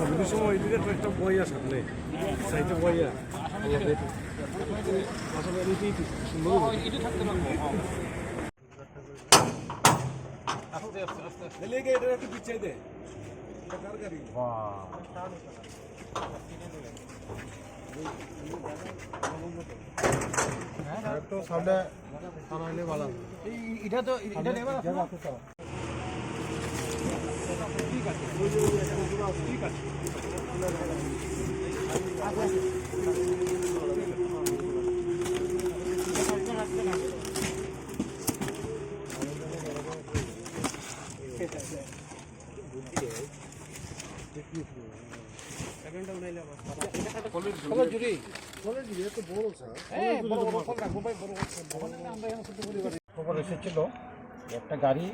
ছবিটির সময় এদিকে একটা বইয়া সামনে সাইডে বইয়া আসলে এটাই সুন্দর এটা একটু পিছিয়ে দে তো সামনে আনাইলে ভালো এটা তো এটা নেবার আছে না ঠিক আছে ঠিক আছে খবর এসেছিল একটা গাড়ি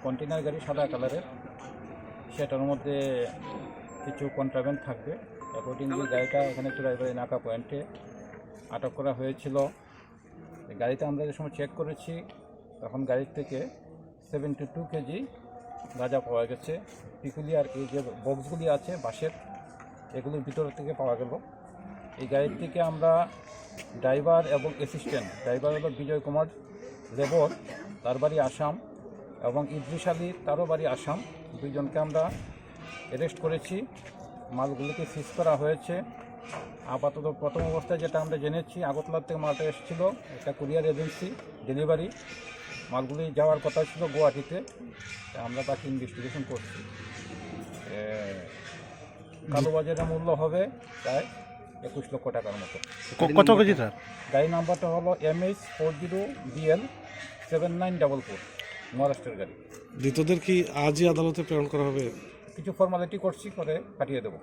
কন্টেনার গাড়ি সাদা কালারের, সেটার মধ্যে কিছু কন্ট্রাব্যান্ড থাকবে। অ্যাকর্ডিংলি গাড়িটা এখানে চুরাইবাড়ি নাকা পয়েন্টে আটক করা হয়েছিল। গাড়িতে আমরা যে সময় চেক করেছি তখন গাড়ির থেকে 72 কেজি গাঁজা পাওয়া গেছে। পিকুলিয়ার এই যে বক্সগুলি আছে বাঁশের, এগুলোর ভিতর থেকে পাওয়া গেল। এই গাড়ির থেকে আমরা ড্রাইভার এবং অ্যাসিস্ট্যান্ট, ড্রাইভার হলো বিজয় কুমার লেবর, তার বাড়ি আসাম, এবং ইদ্রিস আলী, তারও বাড়ি আসাম, দুইজনকে আমরা অ্যারেস্ট করেছি। মালগুলিকে সিজ করা হয়েছে। আপাতত প্রথম অবস্থায় যেটা আমরা জেনেছি, আগরতলার থেকে মালটা এসেছিল, একটা কুরিয়ার এজেন্সি ডেলিভারি, মালগুলি যাওয়ার কথা ছিল গুয়াহাটিতে। আমরা তাকে ইনভেস্টিগেশন করছি। কালোবাজারের মূল্য হবে প্রায় 21 লক্ষ টাকার মতো। কত কেজি স্যার? গাড়ি নাম্বারটা হলো MH40BL 7944, মহারাষ্ট্রের গাড়ি। ধৃতদের কি আজই আদালতে প্রেরণ করা হবে? কিছু ফর্মালিটি করছি, করে পাঠিয়ে দেবো।